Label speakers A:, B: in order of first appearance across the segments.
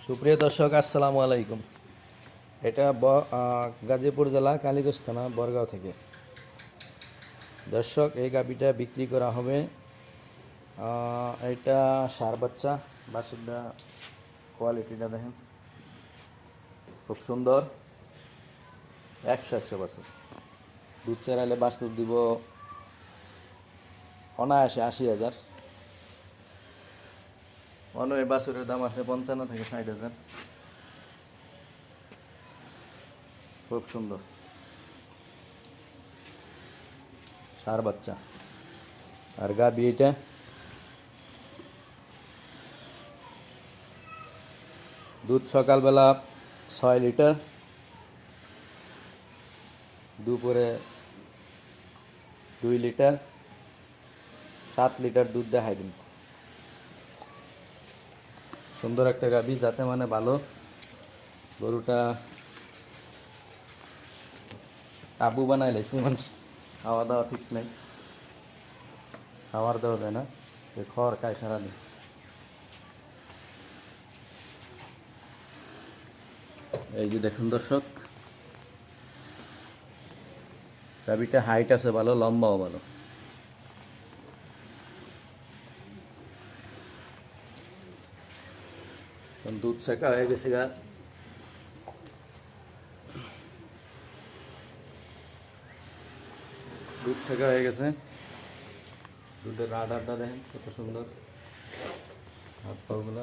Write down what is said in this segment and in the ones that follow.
A: সুপ্রিয় দর্শক, আসসালামু আলাইকুম। এটা গাজীপুর জেলা কালীগঞ্জ থানা বরগাঁও থেকে। দর্শক, এই গাভীটা বিক্রি করা হবে। এটা সার বাচ্চা। বাছুরটা কোয়ালিটিটা দেখেন, খুব সুন্দর। 100 বাছুর। দুধ চেরাইলে বাছুর দিব অনায়াসে 80,000। এই বাছুরের দাম আছে 55 থেকে 60,000। খুব সুন্দর সার বাচ্চা। আর গাভী এটা দুধ সকালবেলা 6 লিটার, দুপুরে 2 লিটার, 7 লিটার দুধ দেখাই দিন। সুন্দর একটা গাভী, যাতে মানে ভালো। গরুটা আবু বানাই লাইছে, মানে খাওয়া দাওয়া ঠিক নেই, খাওয়ার দেওয়া যায় না, খড় খায় সারাদিন। এই যে দেখুন দর্শক, গাভীটা হাইট আছে ভালো, লম্বাও ভালো। দুধ শেখা হয়ে গেছে গা। দুধ শেখা হয়ে গেছে। দুধের রাডারটা দেখেন কত সুন্দর, হাত পাগুলো।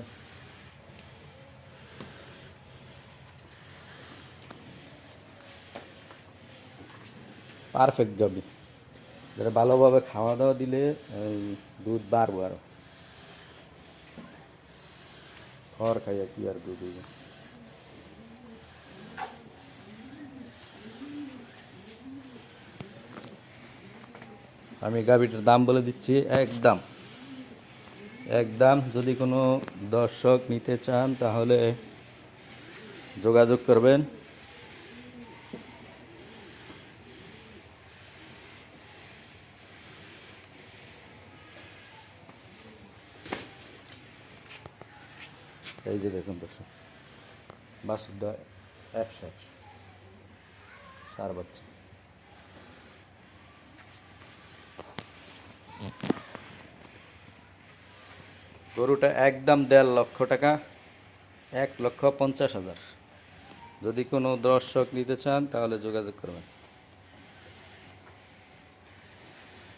A: পারফেক্ট গাভী, যেটা ভালোভাবে খাওয়া দাওয়া দিলে এই দুধ বাড়বো আরো। খড় খাইয়া কি আর দুধ হইবে। আমি গাভীটার দাম বলে দিচ্ছি, একদম একদম। যদি কোনো দর্শক নিতে চান তাহলে যোগাযোগ করবেন। এই যে দেখুন দর্শক, বাছুরটা 100 সার বাচ্চা। গরুটা একদম 1.5 লক্ষ টাকা, 1,50,000। যদি কোনো দর্শক নিতে চান তাহলে যোগাযোগ করবেন।